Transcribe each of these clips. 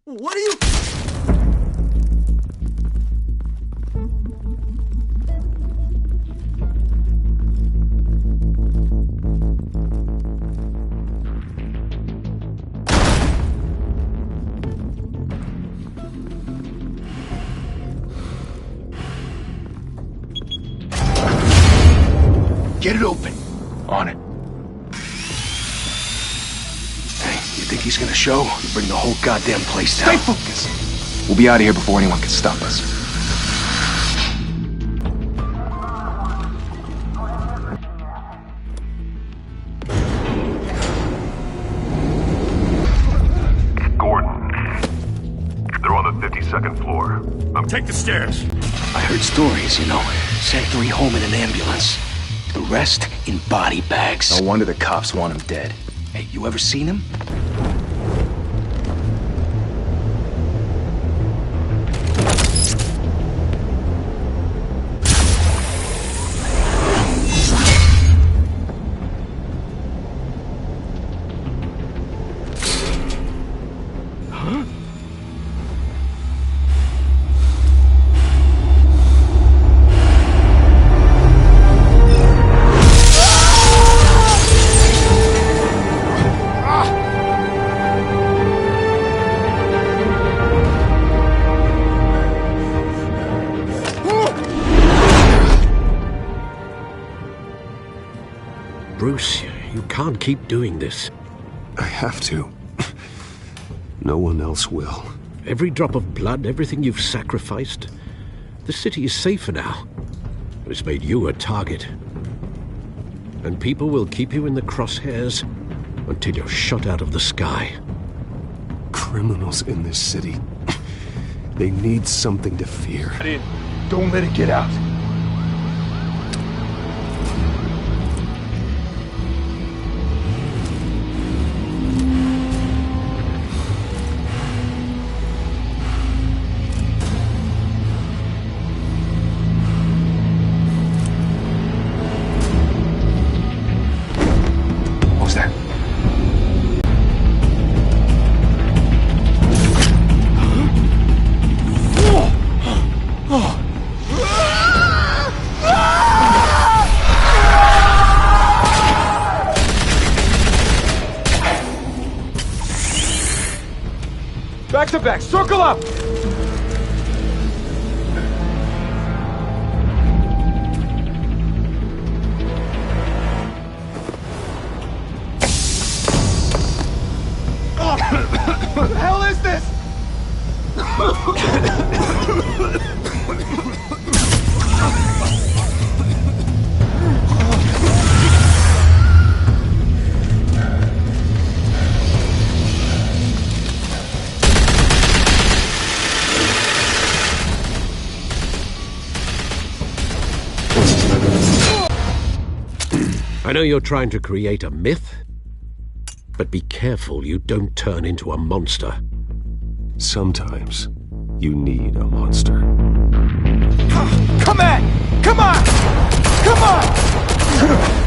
What are you... Get it open. On it. Hey, you think he's gonna show? You bring the whole goddamn place down. Stay focused! We'll be out of here before anyone can stop us. Gordon. They're on the 52nd floor. Take the stairs. I heard stories, you know. Sent 3 home in an ambulance. The rest in body bags. No wonder the cops want him dead. Hey, you ever seen him? Bruce, you can't keep doing this. I have to. No one else will. Every drop of blood, everything you've sacrificed. The city is safer now. It's made you a target. And people will keep you in the crosshairs until you're shot out of the sky. Criminals in this city. They need something to fear. Don't let it get out. Back to back, circle up! What the hell is this? I know you're trying to create a myth, but be careful you don't turn into a monster. Sometimes you need a monster. Come on! Come on! Come on!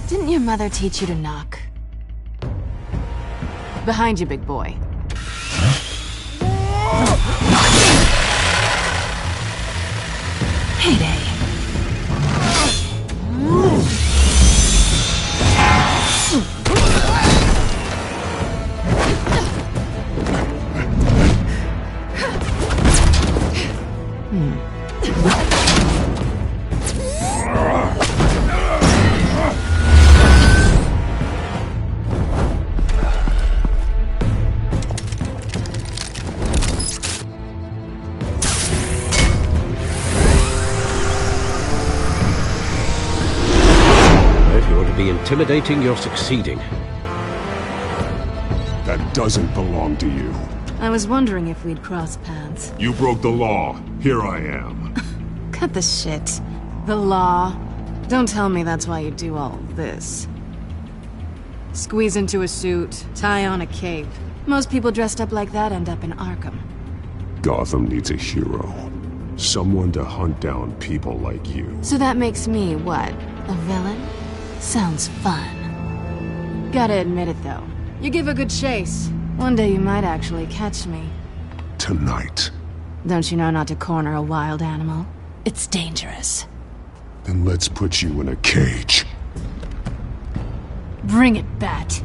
Didn't your mother teach you to knock? Behind you, big boy. Heyday. Intimidating, you're succeeding. That doesn't belong to you. I was wondering if we'd cross paths. You broke the law. Here I am. Cut the shit. The law. Don't tell me that's why you do all this. Squeeze into a suit, tie on a cape. Most people dressed up like that end up in Arkham. Gotham needs a hero. Someone to hunt down people like you. So that makes me, what, a villain? Sounds fun. Gotta admit it, though. You give a good chase. One day you might actually catch me. Tonight. Don't you know not to corner a wild animal? It's dangerous. Then let's put you in a cage. Bring it, Bat.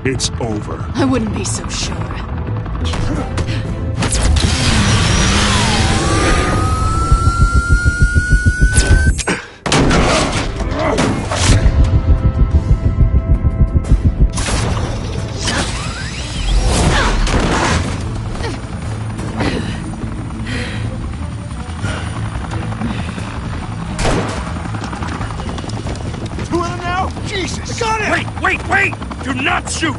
It's over. I wouldn't be so sure. Two of them now? Jesus! Got it! Wait! Do not shoot!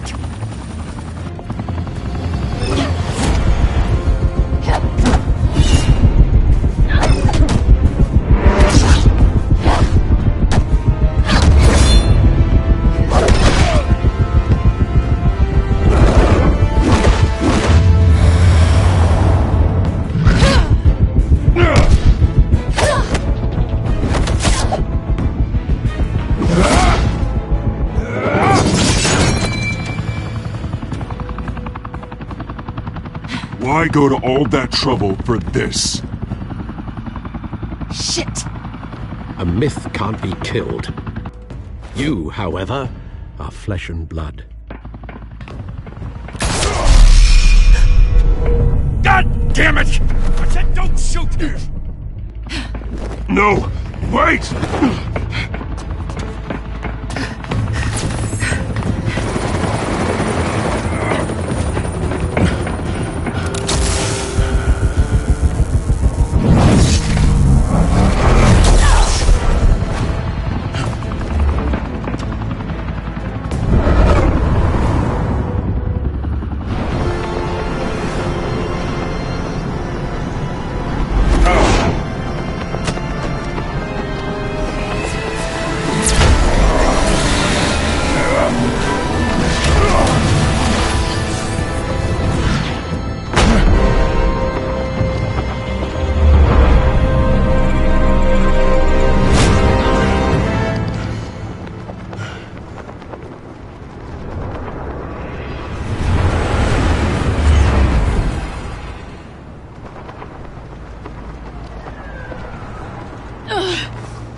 Why go to all that trouble for this? Shit! A myth can't be killed. You, however, are flesh and blood. God damn it! I said don't shoot! No! Wait!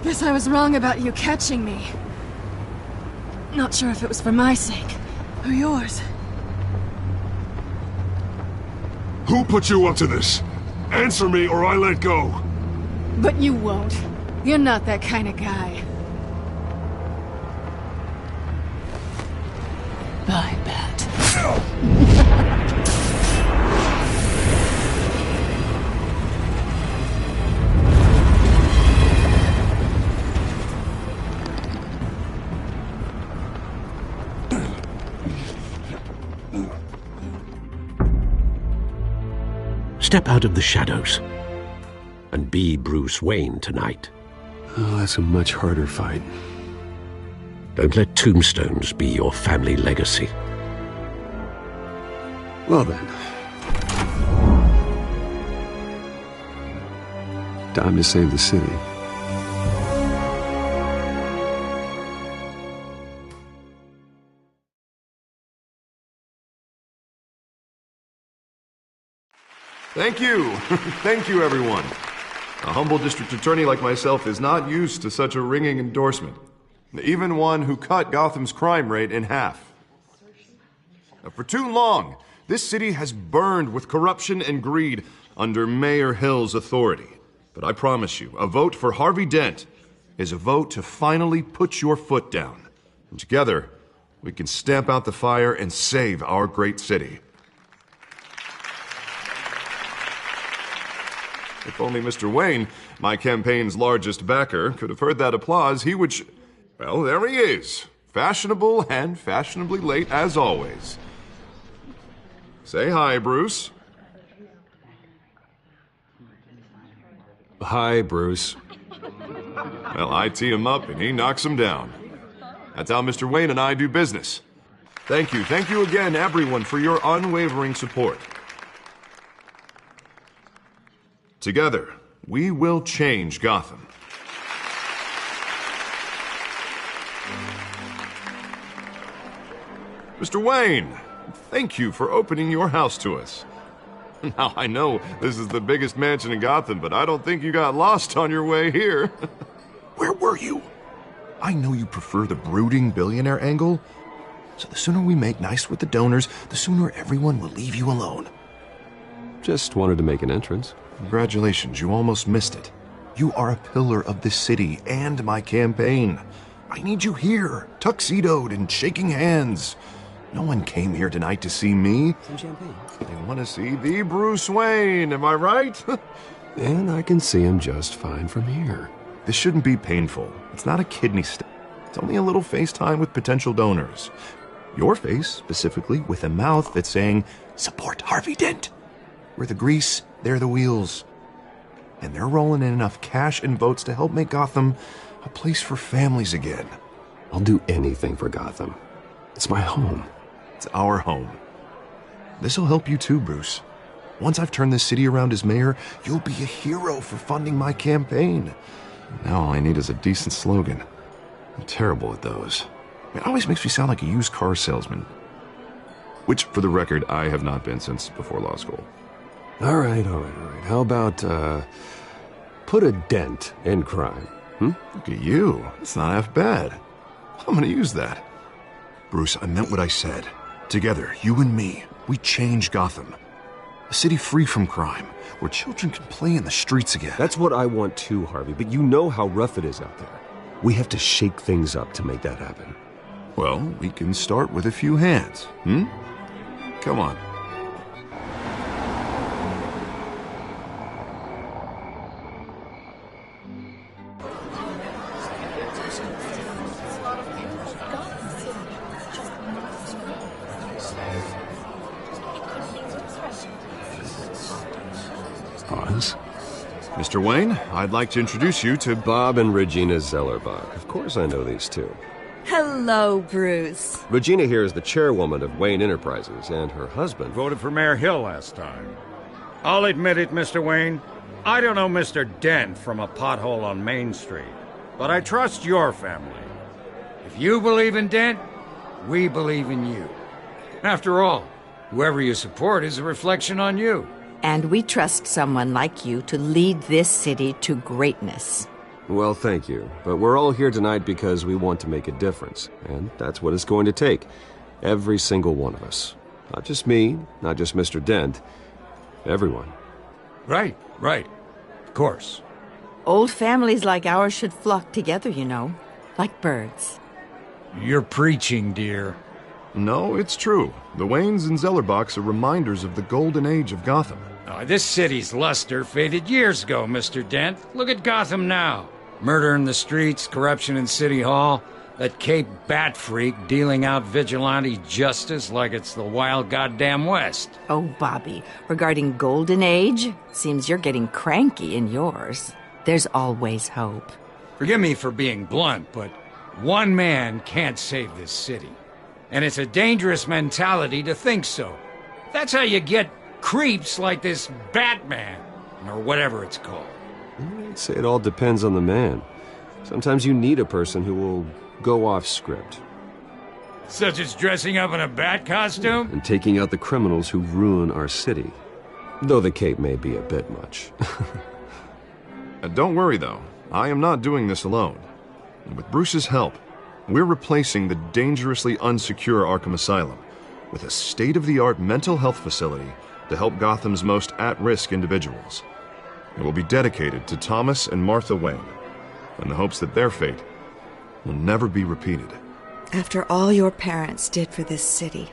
Guess I was wrong about you catching me. Not sure if it was for my sake, or yours. Who put you up to this? Answer me or I let go. But you won't. You're not that kind of guy. I bet. Step out of the shadows and be Bruce Wayne tonight. Oh, that's a much harder fight. Don't let tombstones be your family legacy. Well then. Time to save the city. Thank you. Thank you, everyone. A humble district attorney like myself is not used to such a ringing endorsement. Even one who cut Gotham's crime rate in half. For too long, this city has burned with corruption and greed under Mayor Hill's authority. But I promise you, a vote for Harvey Dent is a vote to finally put your foot down. And together, we can stamp out the fire and save our great city. If only Mr. Wayne, my campaign's largest backer, could have heard that applause, he would well, there he is. Fashionable and fashionably late as always. Say hi, Bruce. Hi, Bruce. Well, I tee him up and he knocks him down. That's how Mr. Wayne and I do business. Thank you again, everyone, for your unwavering support. Together, we will change Gotham. Mr. Wayne, thank you for opening your house to us. Now, I know this is the biggest mansion in Gotham, but I don't think you got lost on your way here. Where were you? I know you prefer the brooding billionaire angle, so the sooner we make nice with the donors, the sooner everyone will leave you alone. Just wanted to make an entrance. Congratulations, you almost missed it. You are a pillar of this city and my campaign. I need you here, tuxedoed and shaking hands. No one came here tonight to see me. Some champagne. They want to see the Bruce Wayne, am I right? And I can see him just fine from here. This shouldn't be painful. It's not a kidney stone. It's only a little FaceTime with potential donors. Your face, specifically, with a mouth that's saying, support Harvey Dent. We're the grease, they're the wheels. And they're rolling in enough cash and votes to help make Gotham a place for families again. I'll do anything for Gotham. It's my home. It's our home. This'll help you too, Bruce. Once I've turned this city around as mayor, you'll be a hero for funding my campaign. Now all I need is a decent slogan. I'm terrible at those. It always makes me sound like a used car salesman. Which, for the record, I have not been since before law school. All right. How about, put a dent in crime, Look at you. It's not half bad. I'm gonna use that. Bruce, I meant what I said. Together, you and me, we change Gotham. A city free from crime, where children can play in the streets again. That's what I want too, Harvey, but you know how rough it is out there. We have to shake things up to make that happen. Well, we can start with a few hands, Come on. Oz? Mr. Wayne, I'd like to introduce you to Bob and Regina Zellerbach. Of course I know these two. Hello, Bruce. Regina here is the chairwoman of Wayne Enterprises, and her husband... Voted for Mayor Hill last time. I'll admit it, Mr. Wayne. I don't know Mr. Dent from a pothole on Main Street, but I trust your family. If you believe in Dent, we believe in you. After all, whoever you support is a reflection on you. And we trust someone like you to lead this city to greatness. Well, thank you. But we're all here tonight because we want to make a difference. And that's what it's going to take. Every single one of us. Not just me, not just Mr. Dent. Everyone. Right. Of course. Old families like ours should flock together, you know. Like birds. You're preaching, dear. No, it's true. The Waynes and Zellerbachs are reminders of the golden age of Gotham. Oh, this city's luster faded years ago, Mr. Dent. Look at Gotham now. Murder in the streets, corruption in City Hall, that Cape Bat freak dealing out vigilante justice like it's the wild goddamn West. Oh, Bobby, regarding Golden Age, seems you're getting cranky in yours. There's always hope. Forgive me for being blunt, but one man can't save this city. And it's a dangerous mentality to think so. That's how you get creeps like this Batman, or whatever it's called. I'd say it all depends on the man. Sometimes you need a person who will go off script. Such as dressing up in a bat costume? And taking out the criminals who ruin our city. Though the cape may be a bit much. Don't worry, though. I am not doing this alone. And with Bruce's help, we're replacing the dangerously unsecure Arkham Asylum with a state-of-the-art mental health facility to help Gotham's most at-risk individuals. It will be dedicated to Thomas and Martha Wayne, in the hopes that their fate will never be repeated. After all your parents did for this city,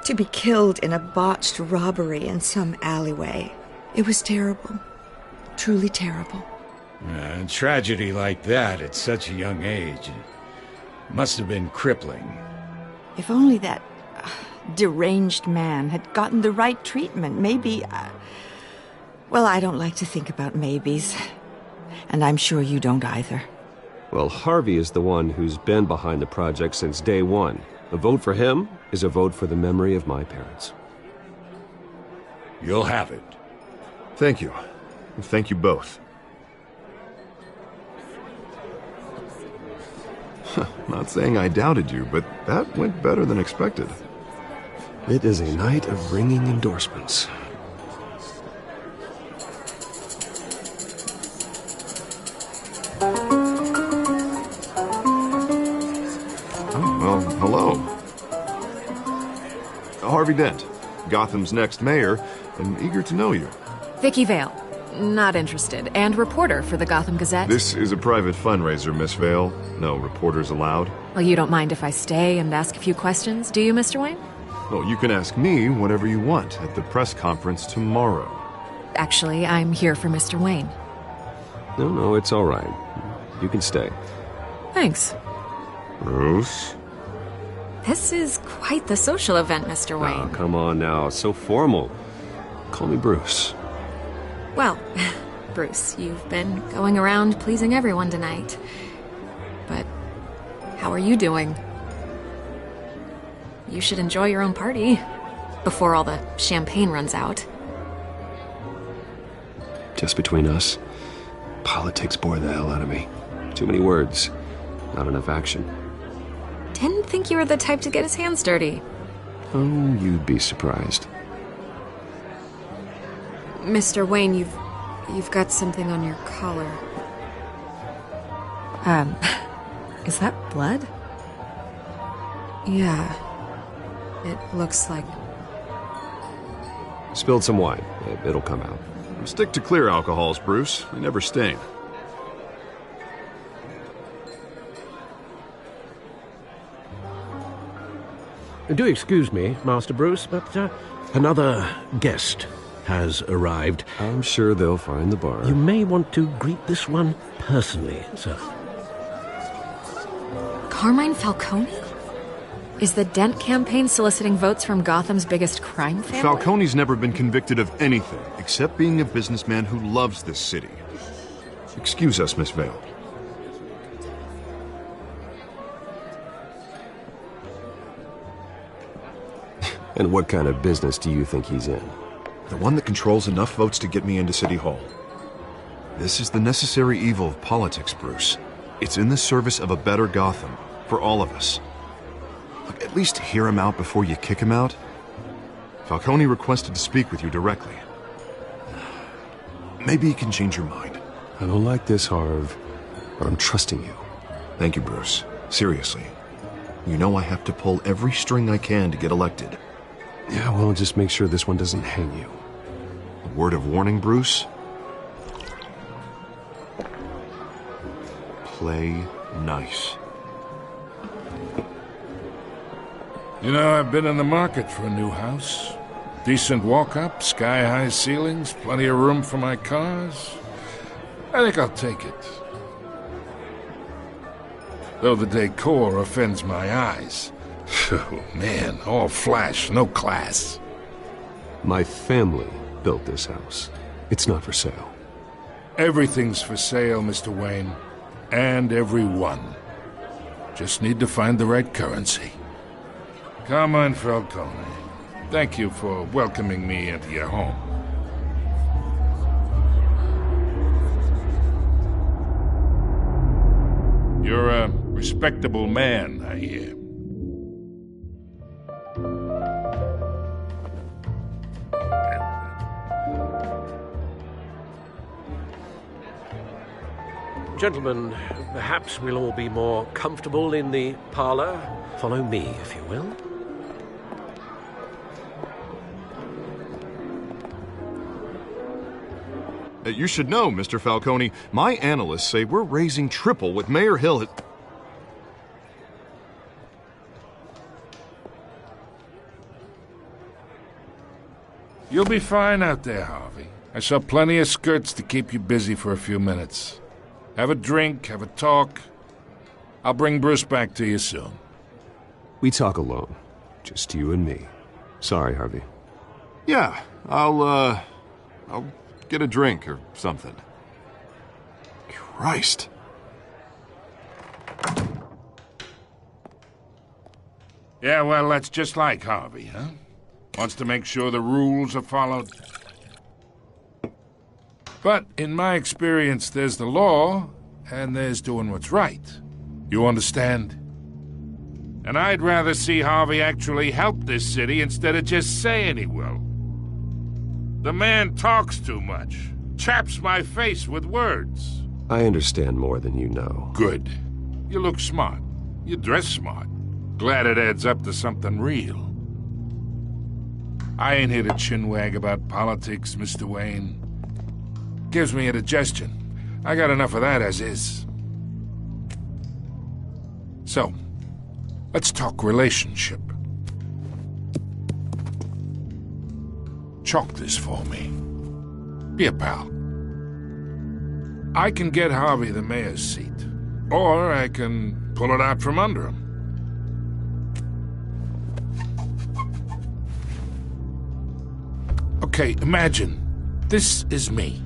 to be killed in a botched robbery in some alleyway, it was terrible. Truly terrible. A tragedy like that at such a young age must have been crippling. If only that deranged man had gotten the right treatment, maybe... well, I don't like to think about maybes. And I'm sure you don't either. Well, Harvey is the one who's been behind the project since day one. A vote for him is a vote for the memory of my parents. You'll have it. Thank you. Thank you both. Not saying I doubted you, but that went better than expected. It is a night of ringing endorsements. Oh, well, hello. Harvey Dent, Gotham's next mayor, and eager to know you. Vicky Vale. Not interested. And reporter for the Gotham Gazette. This is a private fundraiser, Miss Vale. No reporters allowed. Well, you don't mind if I stay and ask a few questions, do you, Mr. Wayne? Well, you can ask me whatever you want at the press conference tomorrow. Actually, I'm here for Mr. Wayne. No, it's all right. You can stay. Thanks. Bruce? This is quite the social event, Mr. Wayne. Oh, come on now. It's so formal. Call me Bruce. Well, Bruce, you've been going around pleasing everyone tonight. But how are you doing? You should enjoy your own party before all the champagne runs out. Just between us, politics bore the hell out of me. Too many words, not enough action. Didn't think you were the type to get his hands dirty. Oh, you'd be surprised. Mr. Wayne, you've got something on your collar. Is that blood? Yeah. It looks like... Spilled some wine. It'll come out. Stick to clear alcohols, Bruce. They never stain. Do excuse me, Master Bruce, but another guest has arrived. I'm sure they'll find the bar. You may want to greet this one personally, sir. Carmine Falcone? Is the Dent campaign soliciting votes from Gotham's biggest crime family? Falcone's never been convicted of anything except being a businessman who loves this city. Excuse us, Miss Vale. And what kind of business do you think he's in? The one that controls enough votes to get me into City Hall. This is the necessary evil of politics, Bruce. It's in the service of a better Gotham, for all of us. Look, at least hear him out before you kick him out. Falcone requested to speak with you directly. Maybe he can change your mind. I don't like this, Harv, but I'm trusting you. Thank you, Bruce. Seriously. You know I have to pull every string I can to get elected. Yeah, well, just make sure this one doesn't hang you. A word of warning, Bruce? Play nice. You know, I've been in the market for a new house. Decent walk-up, sky-high ceilings, plenty of room for my cars. I think I'll take it. Though the decor offends my eyes. Oh, man, all flash, no class. My family built this house. It's not for sale. Everything's for sale, Mr. Wayne. And everyone. Just need to find the right currency. Carmine Falcone, thank you for welcoming me into your home. You're a respectable man, I hear. Gentlemen, perhaps we'll all be more comfortable in the parlor. Follow me, if you will. You should know, Mr. Falcone, my analysts say we're raising triple what Mayor Hill had... You'll be fine out there, Harvey. I saw plenty of skirts to keep you busy for a few minutes. Have a drink, have a talk. I'll bring Bruce back to you soon. We talk alone. Just you and me. Sorry, Harvey. Yeah, I'll get a drink or something. Christ. Yeah, well, that's just like Harvey, huh? Wants to make sure the rules are followed. But in my experience, there's the law, and there's doing what's right. You understand? And I'd rather see Harvey actually help this city instead of just saying he will. The man talks too much. Chaps my face with words. I understand more than you know. Good. You look smart. You dress smart. Glad it adds up to something real. I ain't here to chinwag about politics, Mr. Wayne. Gives me indigestion. I got enough of that as is. So, let's talk relationship. Chalk this for me. Be a pal. I can get Harvey the mayor's seat, or I can pull it out from under him. Okay, imagine this is me.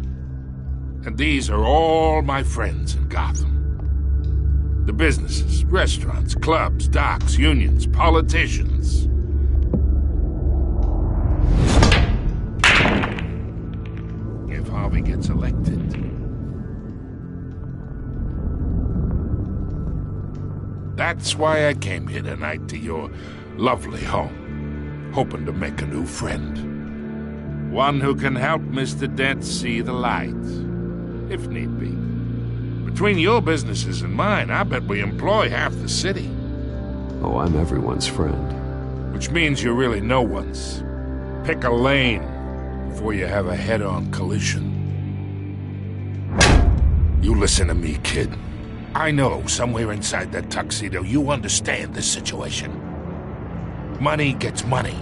And these are all my friends in Gotham. The businesses, restaurants, clubs, docks, unions, politicians. If Harvey gets elected. That's why I came here tonight to your lovely home, hoping to make a new friend. One who can help Mr. Dent see the light, if need be. Between your businesses and mine, I bet we employ half the city. Oh, I'm everyone's friend. Which means you're really no one's. Pick a lane before you have a head-on collision. You listen to me, kid. I know somewhere inside that tuxedo you understand this situation. Money gets money.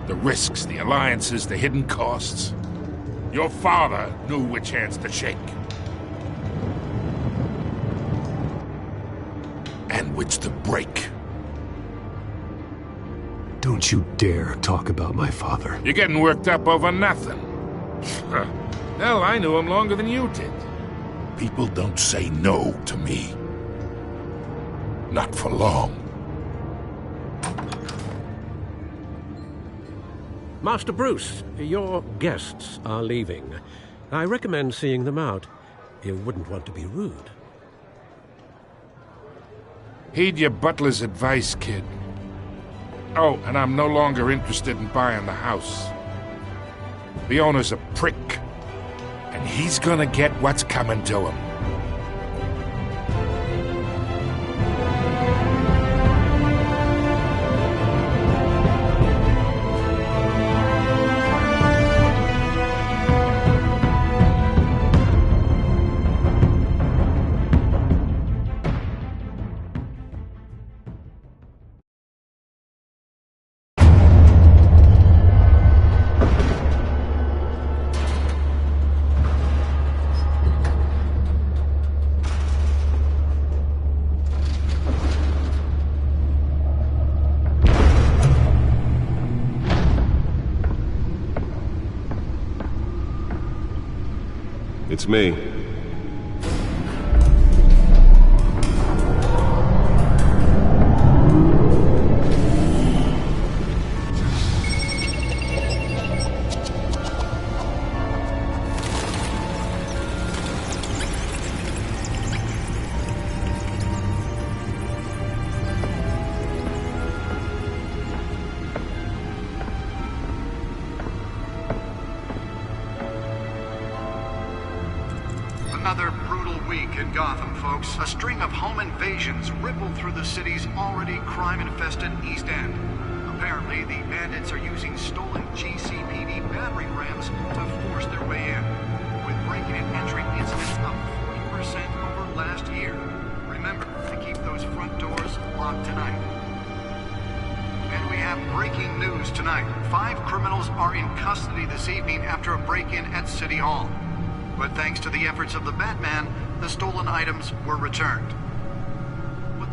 The risks, the alliances, the hidden costs. Your father knew which hands to shake. And which to break. Don't you dare talk about my father. You're getting worked up over nothing. Hell, I knew him longer than you did. People don't say no to me. Not for long. Master Bruce, your guests are leaving. I recommend seeing them out. You wouldn't want to be rude. Heed your butler's advice, kid. Oh, and I'm no longer interested in buying the house. The owner's a prick. And he's gonna get what's coming to him. It's me. Another brutal week in Gotham, folks. A string of home invasions rippled through the city's already crime-infested East End. Apparently, the bandits are using stolen GCPD battering rams to force their way in, with breaking and entering incidents up 40% over last year. Remember to keep those front doors locked tonight. And we have breaking news tonight. 5 criminals are in custody this evening after a break-in at City Hall. But thanks to the efforts of the Batman, the stolen items were returned.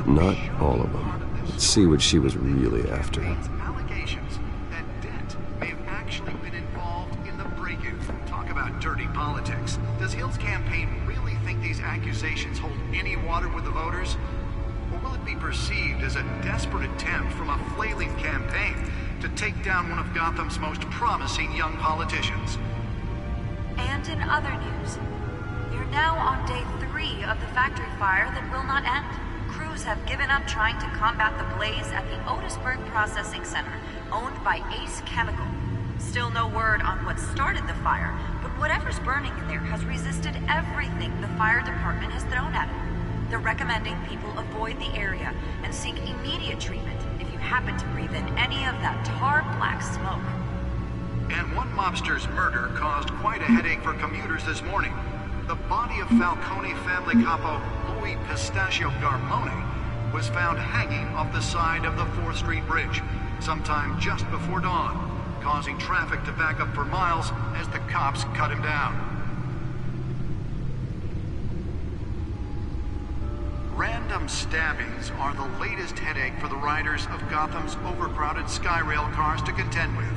Not all of them. Let's see what she was really after. Allegations that Dent may have actually been involved in the break-in. Talk about dirty politics. Does Hill's campaign really think these accusations hold any water with the voters? Or will it be perceived as a desperate attempt from a flailing campaign to take down one of Gotham's most promising young politicians? And in other news, you're now on day 3 of the factory fire that will not end. Crews have given up trying to combat the blaze at the Otisburg Processing Center, owned by Ace Chemical. Still no word on what started the fire, but whatever's burning in there has resisted everything the fire department has thrown at it. They're recommending people avoid the area and seek immediate treatment if you happen to breathe in any of that tar black smoke. And one mobster's murder caused quite a headache for commuters this morning. The body of Falcone family capo Louis Pistachio Garmone was found hanging off the side of the 4th Street Bridge sometime just before dawn, causing traffic to back up for miles as the cops cut him down. Random stabbings are the latest headache for the riders of Gotham's overcrowded Skyrail cars to contend with.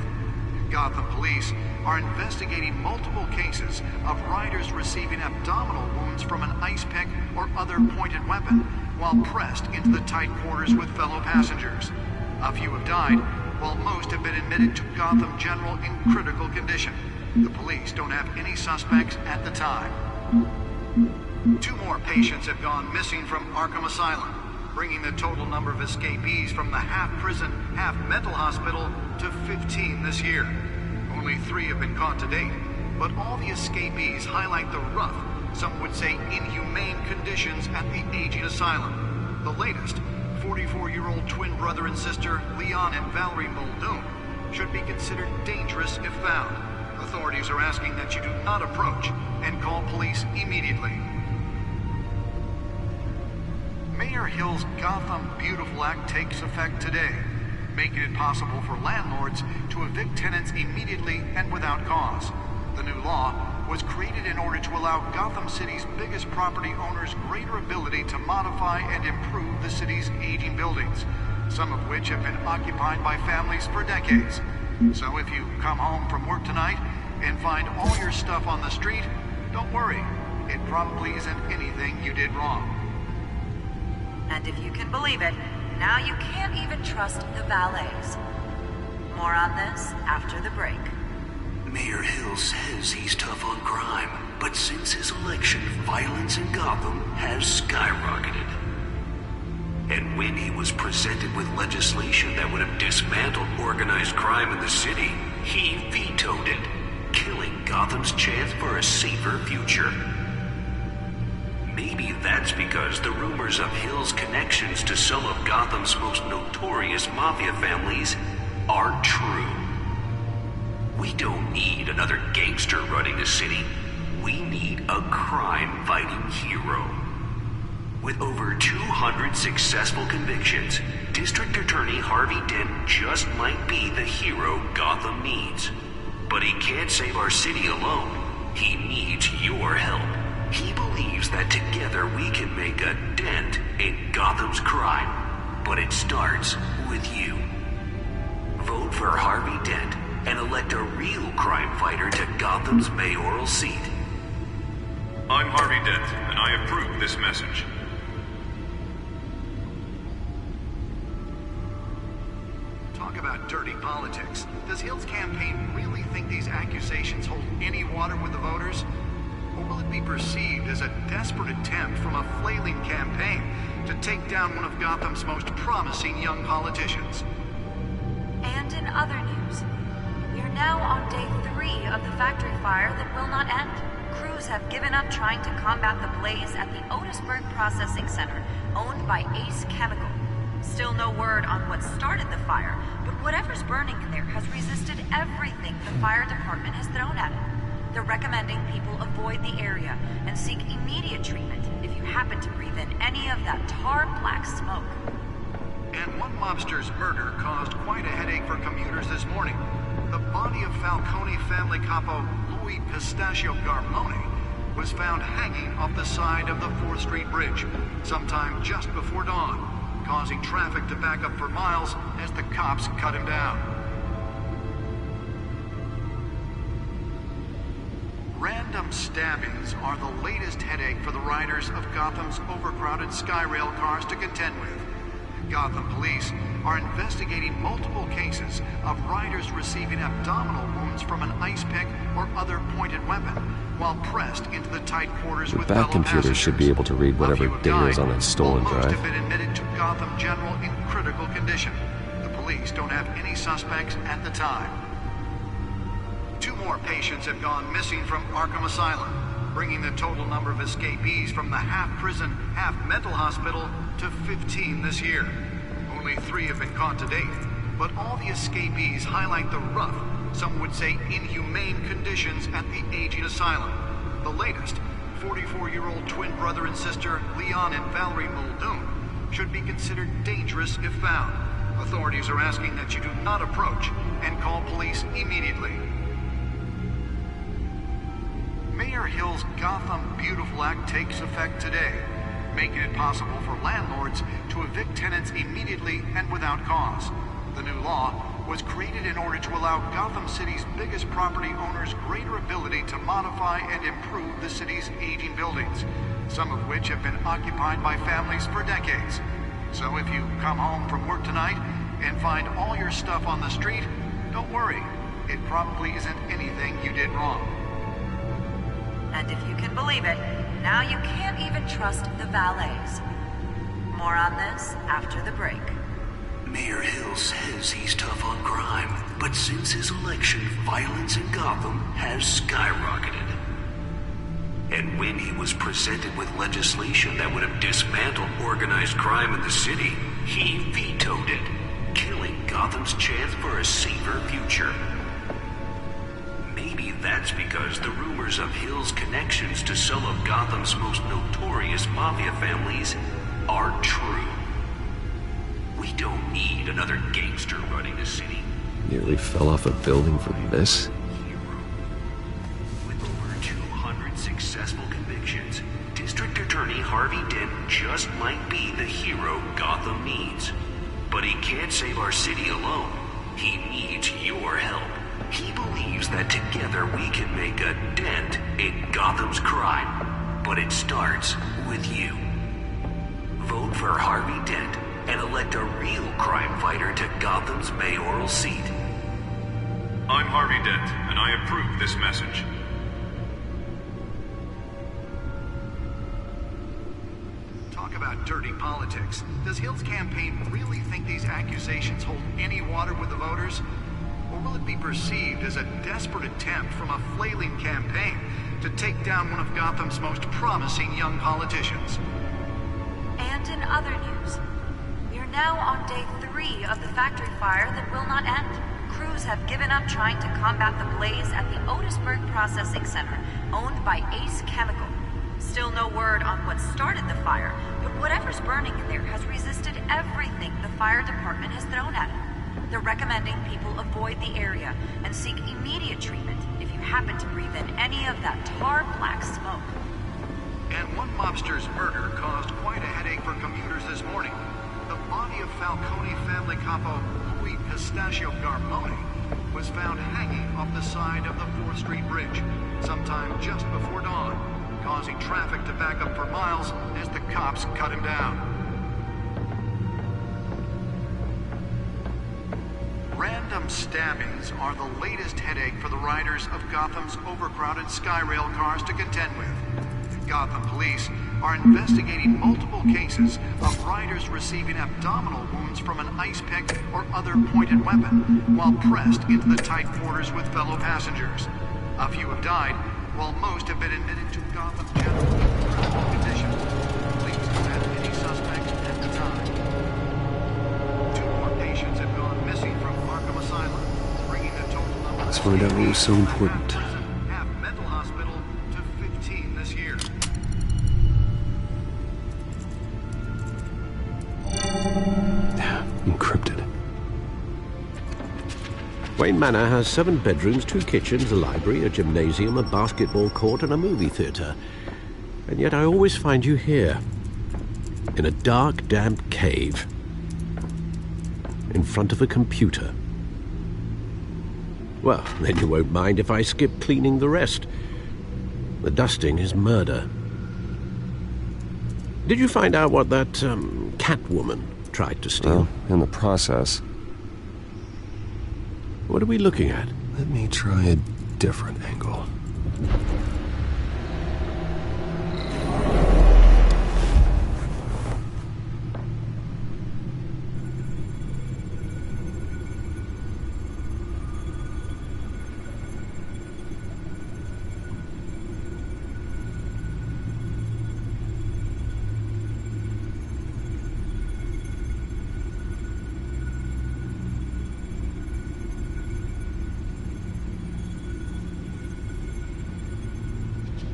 Gotham police are investigating multiple cases of riders receiving abdominal wounds from an ice pick or other pointed weapon while pressed into the tight quarters with fellow passengers. A few have died, while most have been admitted to Gotham General in critical condition. The police don't have any suspects at the time. 2 more patients have gone missing from Arkham Asylum, bringing the total number of escapees from the half-prison, half-mental hospital to 15 this year. Only 3 have been caught to date, but all the escapees highlight the rough, some would say inhumane conditions at the aging asylum. The latest, 44-year-old twin brother and sister Leon and Valerie Muldoon, should be considered dangerous if found. Authorities are asking that you do not approach and call police immediately. Mayor Hill's Gotham Beautiful Act takes effect today, making it possible for landlords to evict tenants immediately and without cause. The new law was created in order to allow Gotham City's biggest property owners greater ability to modify and improve the city's aging buildings, some of which have been occupied by families for decades. So if you come home from work tonight and find all your stuff on the street, don't worry. It probably isn't anything you did wrong. And if you can believe it, now you can't even trust the valets. More on this after the break. Mayor Hill says he's tough on crime, but since his election, violence in Gotham has skyrocketed. And when he was presented with legislation that would have dismantled organized crime in the city, he vetoed it, killing Gotham's chance for a safer future. Maybe that's because the rumors of Hill's connections to some of Gotham's most notorious mafia families are true. We don't need another gangster running the city. We need a crime-fighting hero. With over 200 successful convictions, District Attorney Harvey Dent just might be the hero Gotham needs. But he can't save our city alone. He needs your help. He believes that together we can make a dent in Gotham's crime. But it starts with you. Vote for Harvey Dent and elect a real crime fighter to Gotham's mayoral seat. I'm Harvey Dent, and I approve this message. Talk about dirty politics. Does Hill's campaign really think these accusations hold any water with the voters? Or will it be perceived as a desperate attempt from a flailing campaign to take down one of Gotham's most promising young politicians? And in other news, we are now on day 3 of the factory fire that will not end. Crews have given up trying to combat the blaze at the Otisburg Processing Center, owned by Ace Chemical. Still no word on what started the fire, but whatever's burning in there has resisted everything the fire department has thrown at it. They're recommending people avoid the area and seek immediate treatment if you happen to breathe in any of that tar black smoke. And one mobster's murder caused quite a headache for commuters this morning. The body of Falcone family capo Louis Pistachio Garmone was found hanging off the side of the 4th Street Bridge sometime just before dawn, causing traffic to back up for miles as the cops cut him down. Random stabbings are the latest headache for the riders of Gotham's overcrowded Skyrail cars to contend with. Gotham police are investigating multiple cases of riders receiving abdominal wounds from an ice pick or other pointed weapon while pressed into the tight quarters with fellow Back computers should be able to read whatever data is on that stolen most drive. have been admitted to Gotham General in critical condition. The police don't have any suspects at the time. 2 more patients have gone missing from Arkham Asylum, bringing the total number of escapees from the half-prison, half-mental hospital to 15 this year. Only 3 have been caught to date, but all the escapees highlight the rough, some would say inhumane conditions at the aging asylum. The latest, 44-year-old twin brother and sister Leon and Valerie Muldoon, should be considered dangerous if found. Authorities are asking that you do not approach and call police immediately. Mayor Hill's Gotham Beautiful Act takes effect today, making it possible for landlords to evict tenants immediately and without cause. The new law was created in order to allow Gotham City's biggest property owners greater ability to modify and improve the city's aging buildings, some of which have been occupied by families for decades. So if you come home from work tonight and find all your stuff on the street, don't worry. It probably isn't anything you did wrong. And if you can believe it, now you can't even trust the valets. More on this after the break. Mayor Hill says he's tough on crime, but since his election, violence in Gotham has skyrocketed. And when he was presented with legislation that would have dismantled organized crime in the city, he vetoed it, killing Gotham's chance for a safer future. Maybe that's because the rumors of Hill's connections to some of Gotham's most notorious mafia families are true. We don't need another gangster running the city. Nearly fell off a building for this? With over 200 successful convictions, District Attorney Harvey Dent just might be the hero Gotham needs. But he can't save our city alone. He needs your help. He believes that together we can make a dent in Gotham's crime. But it starts with you. Vote for Harvey Dent and elect a real crime fighter to Gotham's mayoral seat. I'm Harvey Dent, and I approve this message. Talk about dirty politics. Does Hill's campaign really think these accusations hold any water with the voters? Or will it be perceived as a desperate attempt from a flailing campaign to take down one of Gotham's most promising young politicians? And in other news, we are now on day 3 of the factory fire that will not end. Crews have given up trying to combat the blaze at the Otisburg Processing Center, owned by Ace Chemical. Still no word on what started the fire, but whatever's burning in there has resisted everything the fire department has thrown at it. They're recommending people avoid the area and seek immediate treatment if you happen to breathe in any of that tar-black smoke. And one mobster's murder caused quite a headache for commuters this morning. The body of Falcone family capo Louis Pistachio Garmoni was found hanging off the side of the 4th Street Bridge sometime just before dawn, causing traffic to back up for miles as the cops cut him down. Random stabbings are the latest headache for the riders of Gotham's overcrowded Skyrail cars to contend with. Gotham police are investigating multiple cases of riders receiving abdominal wounds from an ice pick or other pointed weapon while pressed into the tight quarters with fellow passengers. A few have died, while most have been admitted to Gotham General in critical condition. Police don't have any suspects at the time. 2 more patients have gone missing from Arkham Asylum, bringing the total number. Let's find out what was so important. Half mental hospital to 15 this year. Encrypted. Wayne Manor has 7 bedrooms, 2 kitchens, a library, a gymnasium, a basketball court, and a movie theatre. And yet I always find you here, in a dark, damp cave, in front of a computer. Well, then you won't mind if I skip cleaning the rest. The dusting is murder. Did you find out what that, Catwoman tried to steal? Well, in the process. What are we looking at? Let me try a different angle.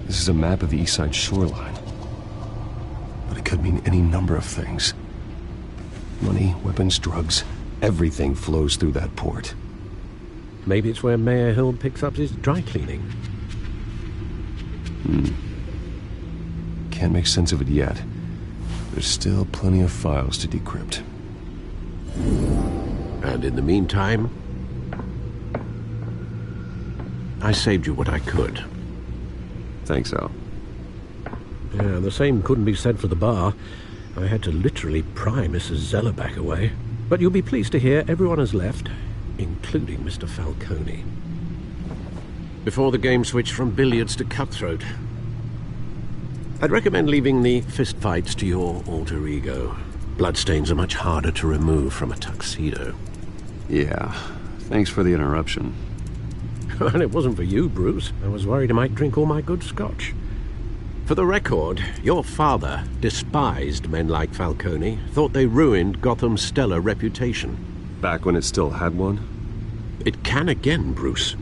This is a map of the East Side shoreline. But it could mean any number of things. Money, weapons, drugs, everything flows through that port. Maybe it's where Mayor Hill picks up his dry cleaning. Can't make sense of it yet. There's still plenty of files to decrypt. And in the meantime, I saved you what I could. Thanks, Al. Yeah, the same couldn't be said for the bar. I had to literally pry Mrs. Zellerback away. But you'll be pleased to hear everyone has left, including Mr. Falcone. Before the game switched from billiards to cutthroat. I'd recommend leaving the fistfights to your alter ego. Bloodstains are much harder to remove from a tuxedo. Yeah. Thanks for the interruption. And it wasn't for you, Bruce. I was worried I might drink all my good scotch. For the record, your father despised men like Falcone, thought they ruined Gotham's stellar reputation. Back when it still had one? It can again, Bruce.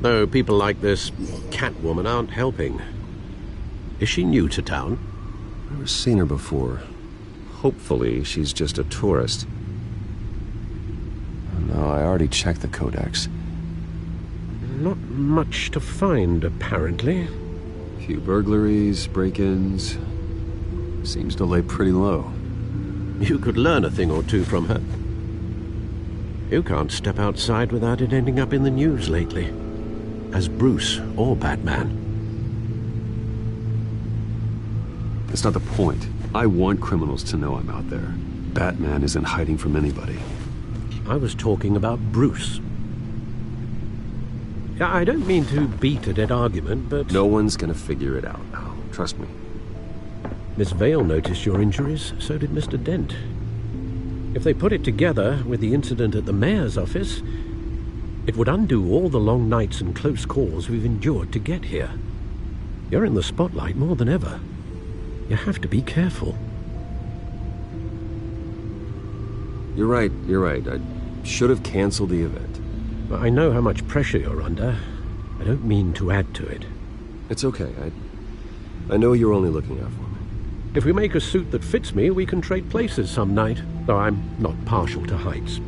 Though people like this Catwoman aren't helping. Is she new to town? I've never seen her before. Hopefully, she's just a tourist. No, I already checked the codex. Not much to find, apparently. Few burglaries, break-ins. Seems to lay pretty low. You could learn a thing or two from her. You can't step outside without it ending up in the news lately. As Bruce or Batman. That's not the point. I want criminals to know I'm out there. Batman isn't hiding from anybody. I was talking about Bruce. I don't mean to beat a dead argument, but... No one's gonna figure it out now. Trust me. Miss Vale noticed your injuries, so did Mr. Dent. If they put it together with the incident at the mayor's office, it would undo all the long nights and close calls we've endured to get here. You're in the spotlight more than ever. You have to be careful. You're right. I should have canceled the event. I know how much pressure you're under. I don't mean to add to it. It's okay. I know you're only looking out for me. If we make a suit that fits me, we can trade places some night, though I'm not partial to heights.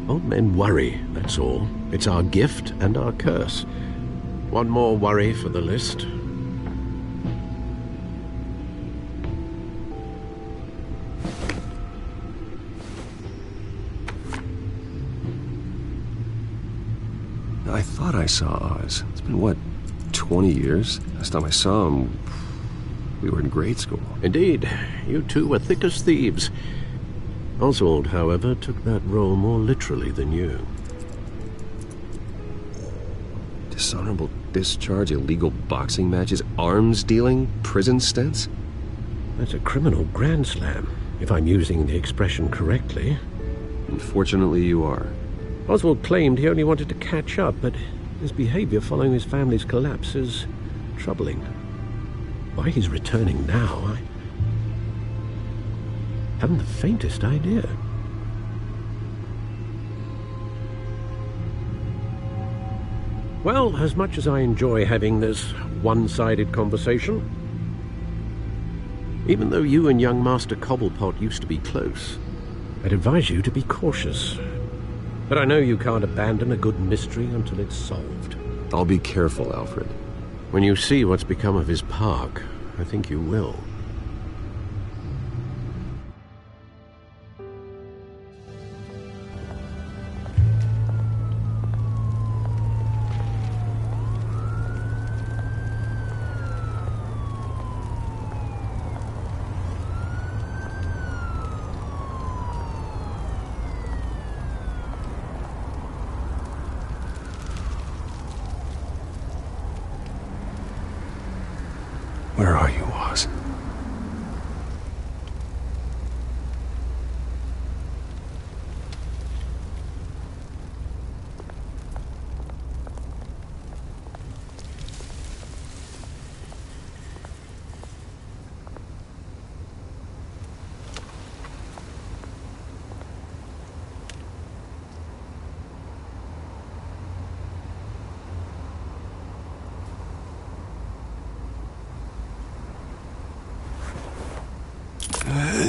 Old men worry, that's all. It's our gift and our curse. One more worry for the list. I thought I saw Oz. It's been, what, 20 years? Last time I saw him, we were in grade school. Indeed. You two were thick as thieves. Oswald, however, took that role more literally than you. Dishonorable discharge, illegal boxing matches, arms dealing, prison stints? That's a criminal grand slam, if I'm using the expression correctly. Unfortunately, you are. Oswald claimed he only wanted to catch up, but his behavior following his family's collapse is troubling. Why he's returning now, I haven't the faintest idea. Well, as much as I enjoy having this one-sided conversation, even though you and young Master Cobblepot used to be close, I'd advise you to be cautious. But I know you can't abandon a good mystery until it's solved. I'll be careful, Alfred. When you see what's become of his park, I think you will. Where are you, Oz?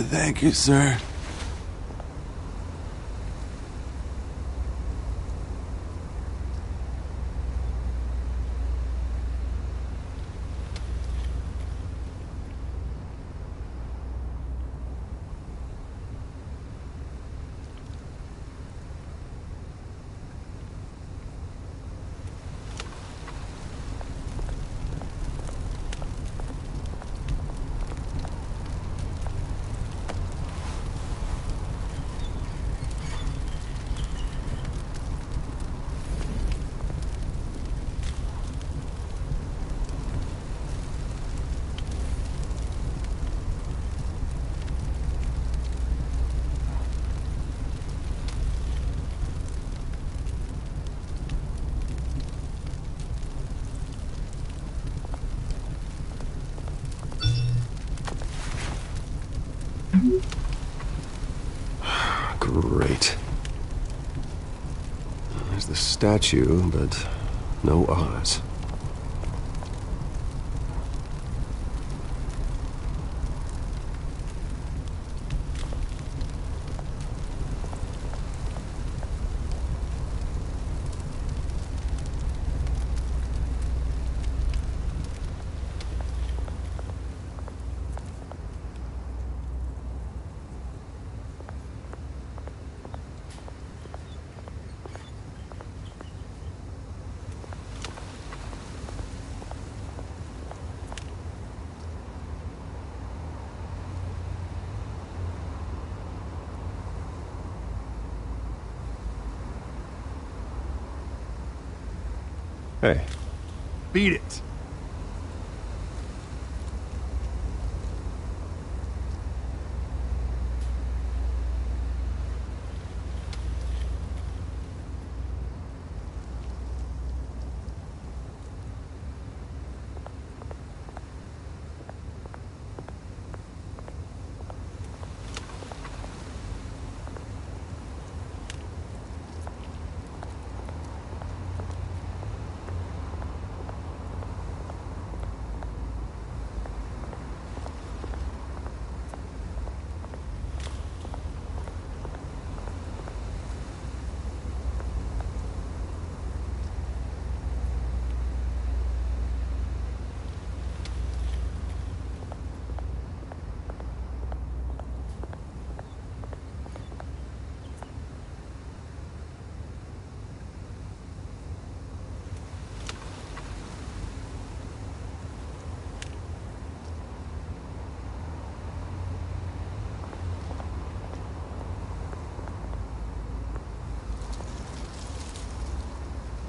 Thank you, sir. Great. There's the statue, but no Oz. Hey. Beat it.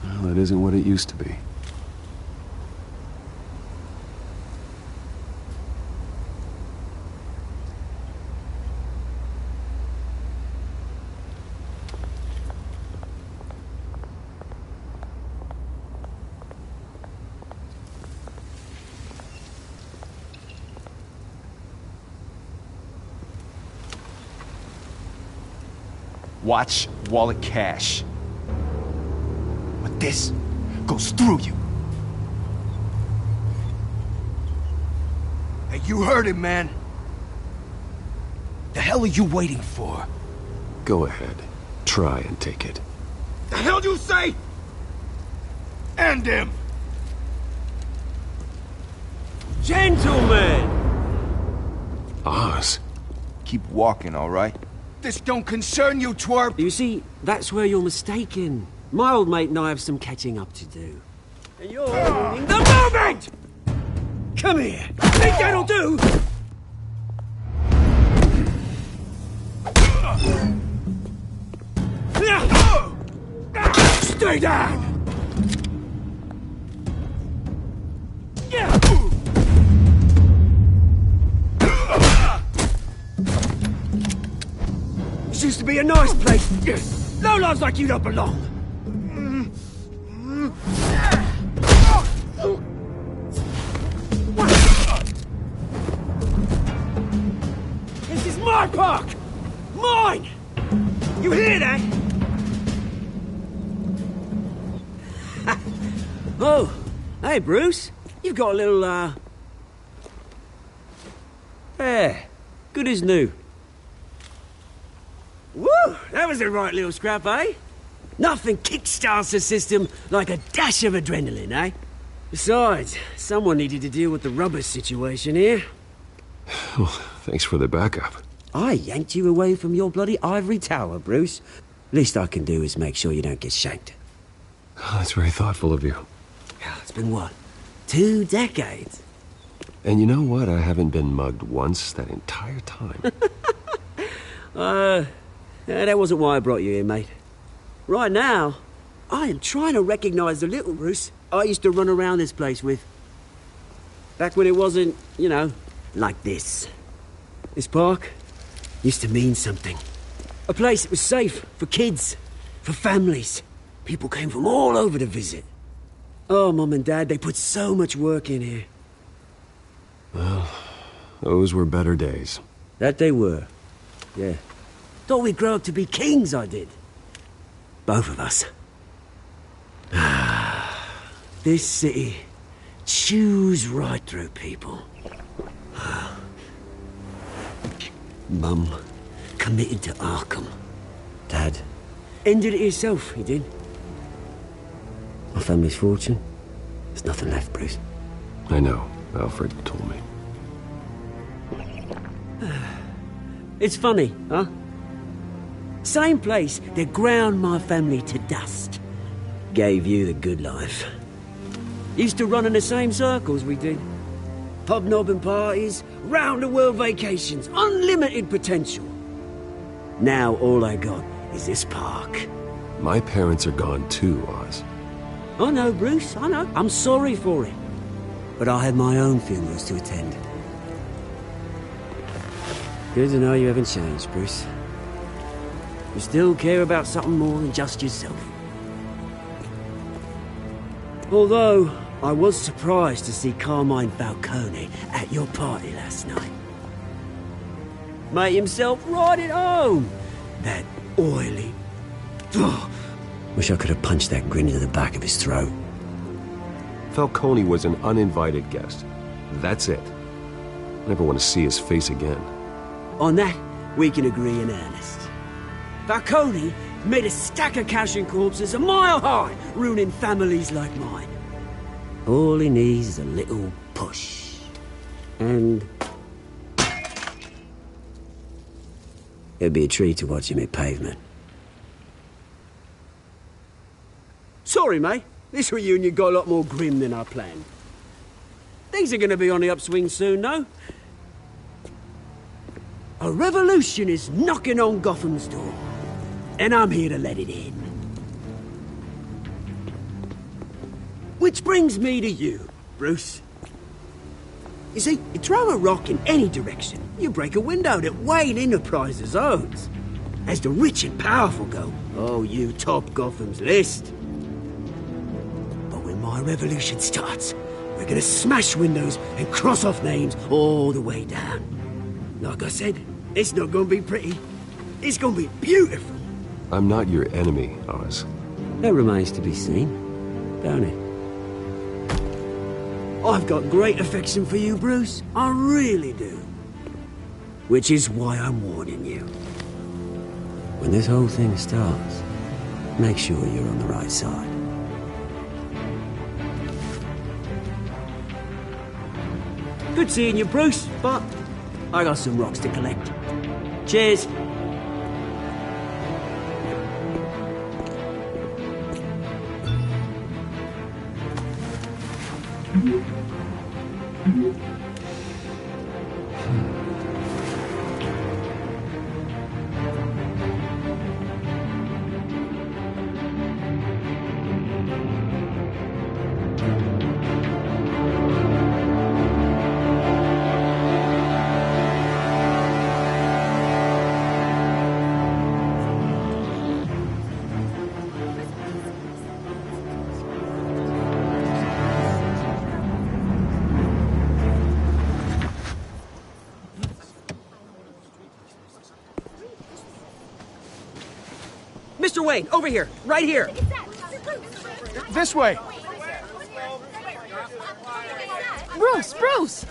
Well, that isn't what it used to be. Watch wallet cash. But this goes through you. Hey, you heard it, man. The hell are you waiting for? Go ahead. Try and take it. The hell do you say? End him! Gentlemen! Oz. Keep walking, all right? This don't concern you, twerp! You see, that's where you're mistaken. My old mate and I have some catching up to do. And you're ruining the moment! Come here! Think that'll do? Stay down! This used to be a nice place. No lives like you don't belong. This is my park! Mine! You hear that? Oh, hey Bruce. You've got a little, yeah, good as new. Woo! That was a right little scrap, eh? Nothing kickstarts the system like a dash of adrenaline, eh? Besides, someone needed to deal with the rubber situation here. Well, thanks for the backup. I yanked you away from your bloody ivory tower, Bruce. Least I can do is make sure you don't get shanked. Oh, that's very thoughtful of you. It's been what? 2 decades? And you know what? I haven't been mugged once that entire time. That wasn't why I brought you here, mate. Right now, I am trying to recognize the little Bruce I used to run around this place with. Back when it wasn't, you know, like this. This park used to mean something. A place that was safe for kids, for families. People came from all over to visit. Oh, Mum and Dad, they put so much work in here. Well, those were better days. That they were. Yeah. Thought we'd grow up to be kings, I did. Both of us. This city chews right through people. Mum committed to Arkham. Dad ended it himself, he did. My family's fortune, there's nothing left, Bruce. I know. Alfred told me. It's funny, huh? Same place that ground my family to dust. Gave you the good life. Used to run in the same circles we did. Hobnobbing parties, round-the-world vacations, unlimited potential. Now all I got is this park. My parents are gone too, Oz. I know, Bruce, I know. I'm sorry for it. But I had my own funerals to attend. Good to know you haven't changed, Bruce. You still care about something more than just yourself. Although, I was surprised to see Carmine Falcone at your party last night. Made himself right at home. That oily... Oh, wish I could have punched that grin into the back of his throat. Falcone was an uninvited guest. That's it. Never want to see his face again. On that, we can agree in earnest. Falcone made a stack of cash and corpses a mile high, ruining families like mine. All he needs is a little push. And... it'd be a treat to watch him hit pavement. Sorry, mate. This reunion got a lot more grim than I planned. Things are gonna be on the upswing soon, though. A revolution is knocking on Gotham's door. And I'm here to let it in. Which brings me to you, Bruce. You see, you throw a rock in any direction, you break a window that Wayne Enterprises owns. As the rich and powerful go, oh, you top Gotham's list. But when my revolution starts, we're gonna smash windows and cross off names all the way down. Like I said, it's not gonna be pretty. It's gonna be beautiful. I'm not your enemy, Oz. That remains to be seen, don't it? I've got great affection for you, Bruce. I really do. Which is why I'm warning you. When this whole thing starts, make sure you're on the right side. Good seeing you, Bruce, but I got some rocks to collect. Cheers. Mr. Wayne, over here, right here. This way. Bruce, Bruce!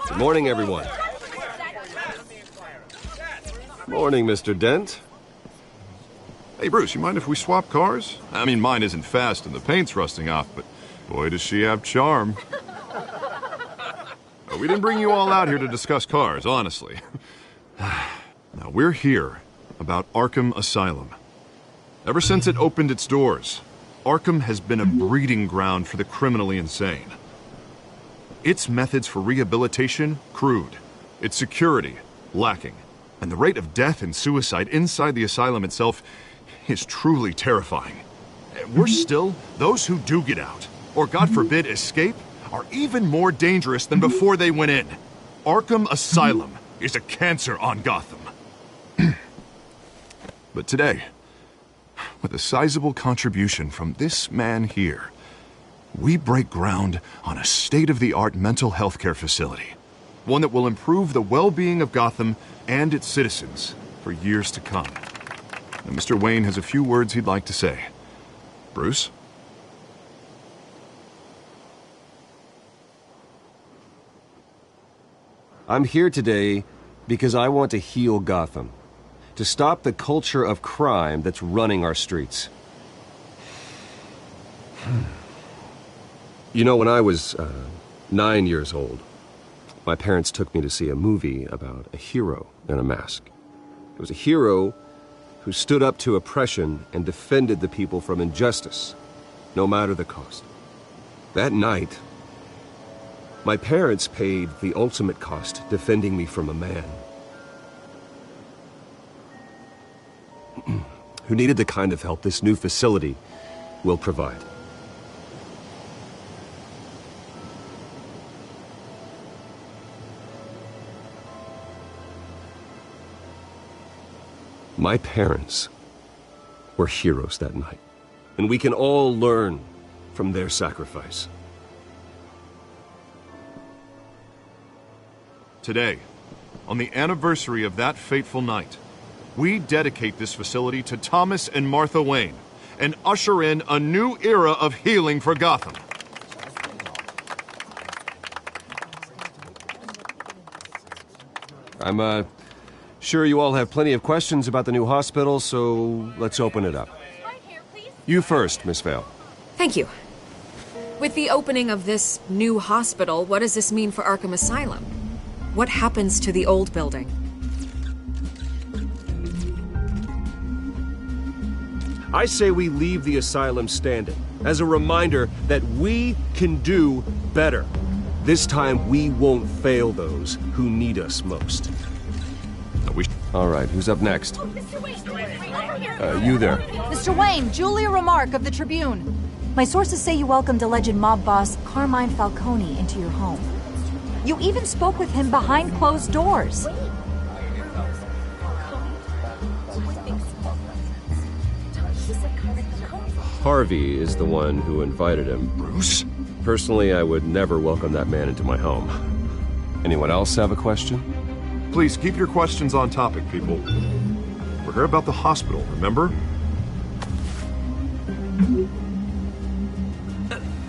Good morning, everyone. Morning, Mr. Dent. Hey, Bruce, you mind if we swap cars? I mean, mine isn't fast and the paint's rusting off, but boy, does she have charm. We didn't bring you all out here to discuss cars, honestly. Now, we're here about Arkham Asylum. Ever since it opened its doors, Arkham has been a breeding ground for the criminally insane. Its methods for rehabilitation, crude. Its security, lacking. And the rate of death and suicide inside the asylum itself is truly terrifying. Worse still, those who do get out, or God forbid escape, are even more dangerous than before they went in. Arkham Asylum is a cancer on Gotham. But today, with a sizable contribution from this man here, we break ground on a state-of-the-art mental health care facility. One that will improve the well-being of Gotham and its citizens for years to come. And Mr. Wayne has a few words he'd like to say. Bruce? I'm here today because I want to heal Gotham. To stop the culture of crime that's running our streets. You know, when I was 9 years old, my parents took me to see a movie about a hero in a mask. It was a hero who stood up to oppression and defended the people from injustice, no matter the cost. That night, my parents paid the ultimate cost defending me from a man who needed the kind of help this new facility will provide. My parents were heroes that night, and we can all learn from their sacrifice. Today, on the anniversary of that fateful night, we dedicate this facility to Thomas and Martha Wayne and usher in a new era of healing for Gotham. I'm sure you all have plenty of questions about the new hospital, so let's open it up. You first, Miss Vale. Thank you. With the opening of this new hospital, what does this mean for Arkham Asylum? What happens to the old building? I say we leave the asylum standing as a reminder that we can do better. This time we won't fail those who need us most. All right, who's up next? You there. Mr. Wayne, Julia Remark of the Tribune. My sources say you welcomed alleged mob boss Carmine Falcone into your home. You even spoke with him behind closed doors. Harvey is the one who invited him. Bruce? Personally, I would never welcome that man into my home. Anyone else have a question? Please keep your questions on topic, people. We're here about the hospital, remember?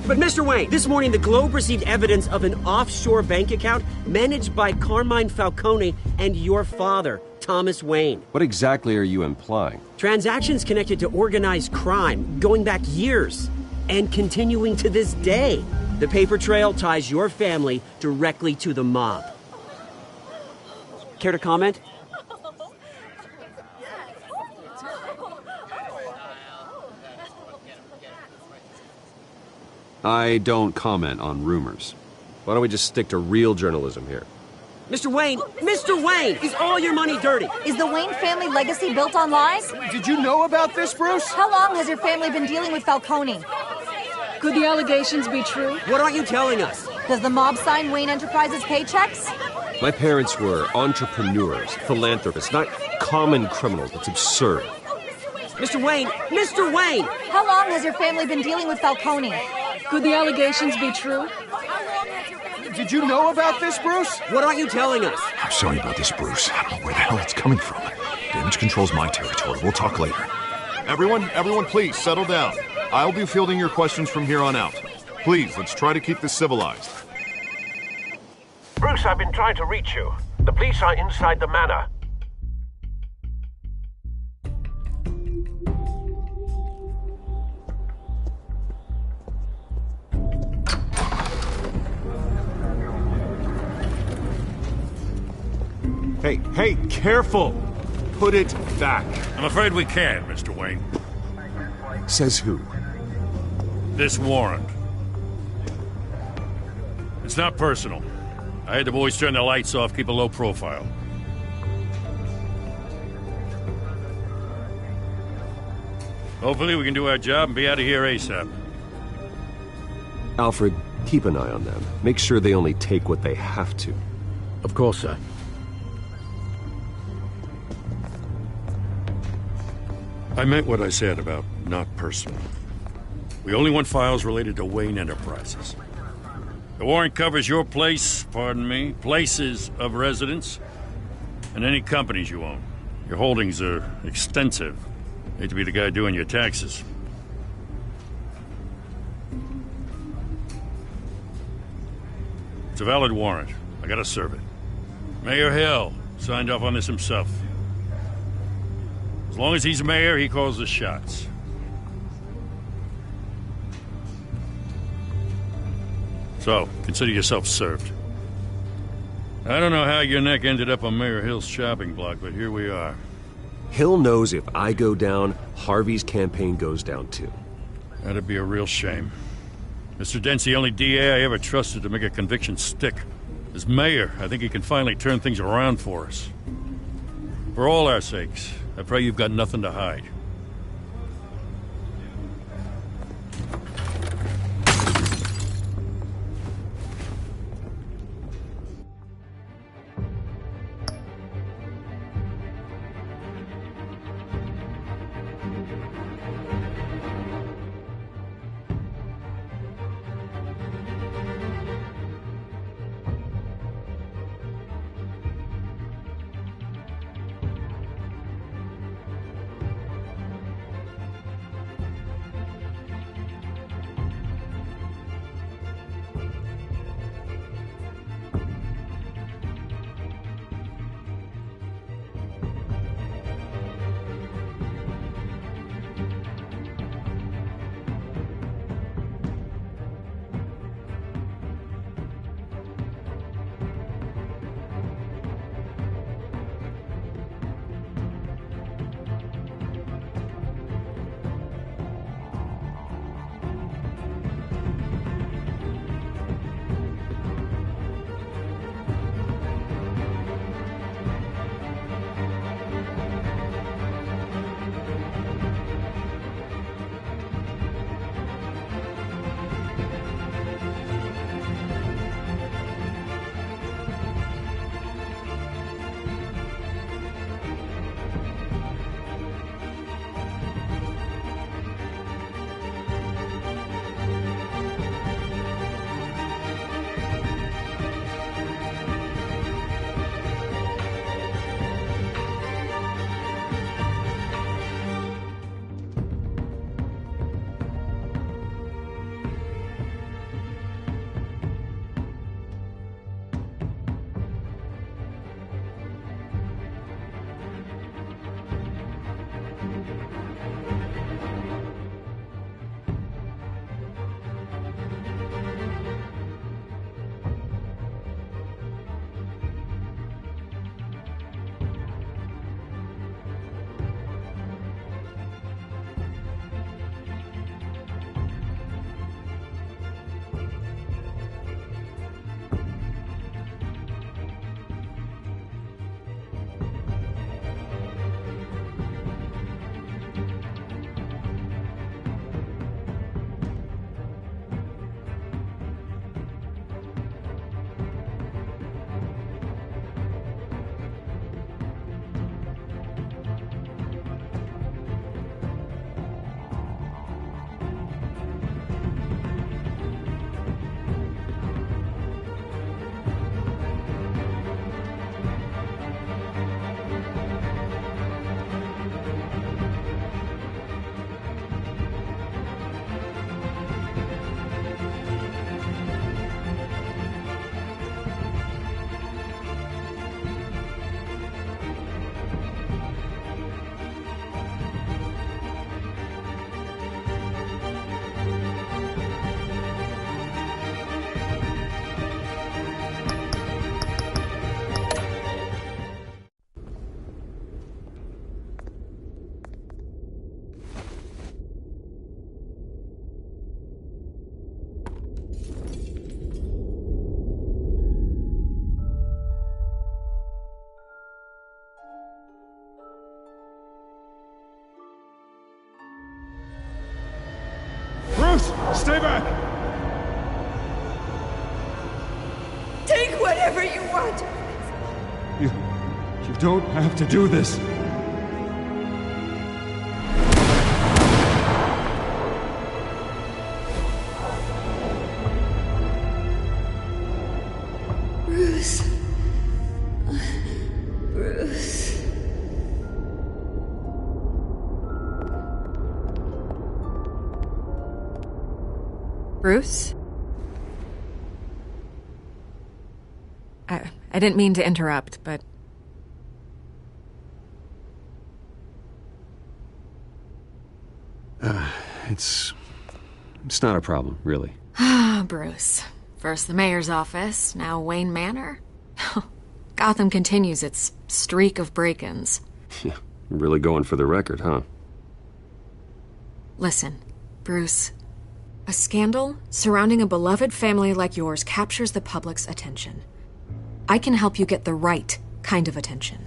But Mr. Wayne, this morning the Globe received evidence of an offshore bank account managed by Carmine Falcone and your father, Thomas Wayne. What exactly are you implying? Transactions connected to organized crime, going back years, and continuing to this day. The paper trail ties your family directly to the mob. Care to comment? I don't comment on rumors. Why don't we just stick to real journalism here? Mr. Wayne! Mr. Wayne! Is all your money dirty? Is the Wayne family legacy built on lies? Did you know about this, Bruce? How long has your family been dealing with Falcone? Could the allegations be true? What aren't you telling us? Does the mob sign Wayne Enterprises paychecks? My parents were entrepreneurs, philanthropists, not common criminals. It's absurd. Mr. Wayne! Mr. Wayne! How long has your family been dealing with Falcone? Could the allegations be true? Did you know about this, Bruce? What aren't you telling us? I'm sorry about this, Bruce. I don't know where the hell it's coming from. Damage control's my territory. We'll talk later. Everyone, please, settle down. I'll be fielding your questions from here on out. Please, let's try to keep this civilized. Bruce, I've been trying to reach you. The police are inside the manor. Hey, careful! Put it back. I'm afraid we can't, Mr. Wayne. Says who? This warrant. It's not personal. I had the boys turn the lights off, keep a low profile. Hopefully we can do our job and be out of here ASAP. Alfred, keep an eye on them. Make sure they only take what they have to. Of course, sir. I meant what I said about not personal. We only want files related to Wayne Enterprises. The warrant covers your places of residence, and any companies you own. Your holdings are extensive. Hate to be the guy doing your taxes. It's a valid warrant. I gotta serve it. Mayor Hill signed off on this himself. As long as he's mayor, he calls the shots. So, consider yourself served. I don't know how your neck ended up on Mayor Hill's shopping block, but here we are. Hill knows if I go down, Harvey's campaign goes down too. That'd be a real shame. Mr. Dent's the only DA I ever trusted to make a conviction stick. As mayor, I think he can finally turn things around for us. For all our sakes, I pray you've got nothing to hide. Stay back! Take whatever you want! You don't have to do this. Bruce? I didn't mean to interrupt, but... It's not a problem, really. Ah, Bruce. First the mayor's office, now Wayne Manor. Gotham continues its streak of break-ins. Yeah, really going for the record, huh? Listen, Bruce. A scandal surrounding a beloved family like yours captures the public's attention. I can help you get the right kind of attention.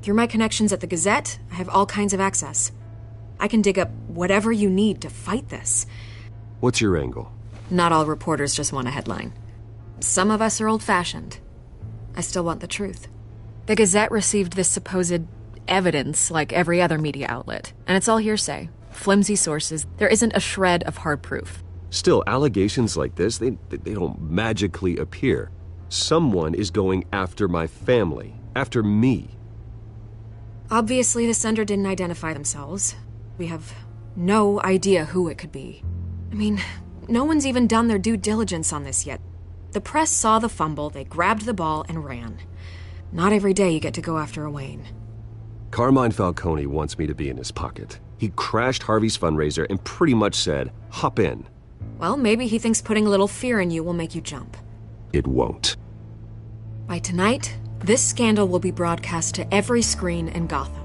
Through my connections at the Gazette, I have all kinds of access. I can dig up whatever you need to fight this. What's your angle? Not all reporters just want a headline. Some of us are old-fashioned. I still want the truth. The Gazette received this supposed evidence like every other media outlet, and it's all hearsay. Flimsy sources. There isn't a shred of hard proof. Still, allegations like this, they don't magically appear. Someone is going after my family, after me. Obviously, the sender didn't identify themselves. We have no idea who it could be. I mean, no one's even done their due diligence on this yet. The press saw the fumble, they grabbed the ball and ran. Not every day you get to go after a Wayne. Carmine Falcone wants me to be in his pocket. He crashed Harvey's fundraiser and pretty much said, hop in. Well, maybe he thinks putting a little fear in you will make you jump. It won't. By tonight, this scandal will be broadcast to every screen in Gotham.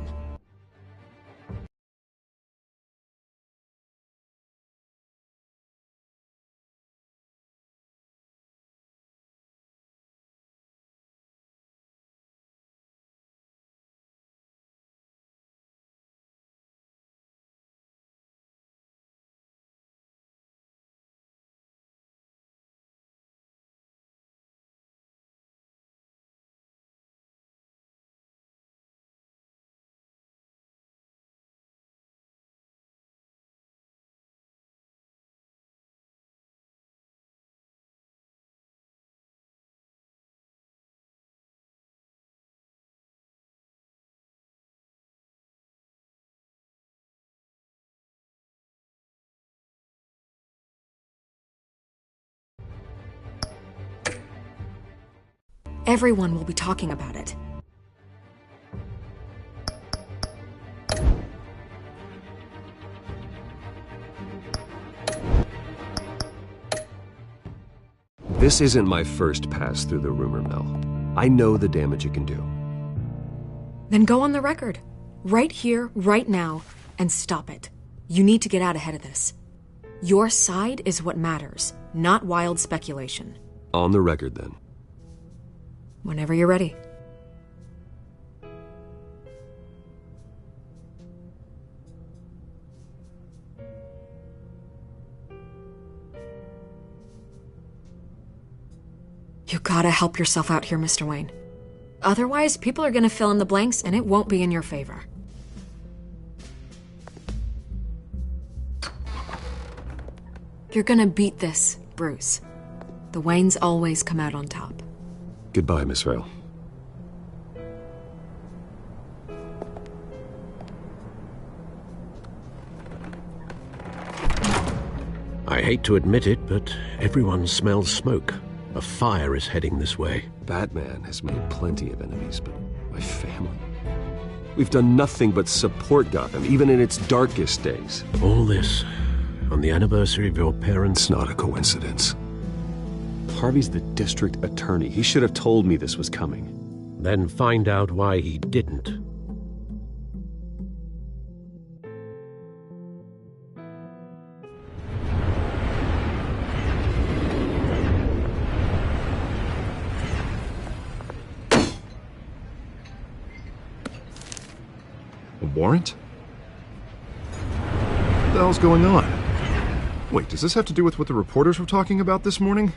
Everyone will be talking about it. This isn't my first pass through the rumor mill. I know the damage it can do. Then go on the record. Right here, right now, and stop it. You need to get out ahead of this. Your side is what matters, not wild speculation. On the record, then. Whenever you're ready. You gotta help yourself out here, Mr. Wayne. Otherwise, people are gonna fill in the blanks and it won't be in your favor. You're gonna beat this, Bruce. The Waynes always come out on top. Goodbye, Miss Rail. I hate to admit it, but everyone smells smoke. A fire is heading this way. Batman has made plenty of enemies, but my family... We've done nothing but support Gotham, even in its darkest days. All this on the anniversary of your parents'... It's not a coincidence. Harvey's the district attorney. He should have told me this was coming. Then find out why he didn't. A warrant? What the hell's going on? Wait, does this have to do with what the reporters were talking about this morning?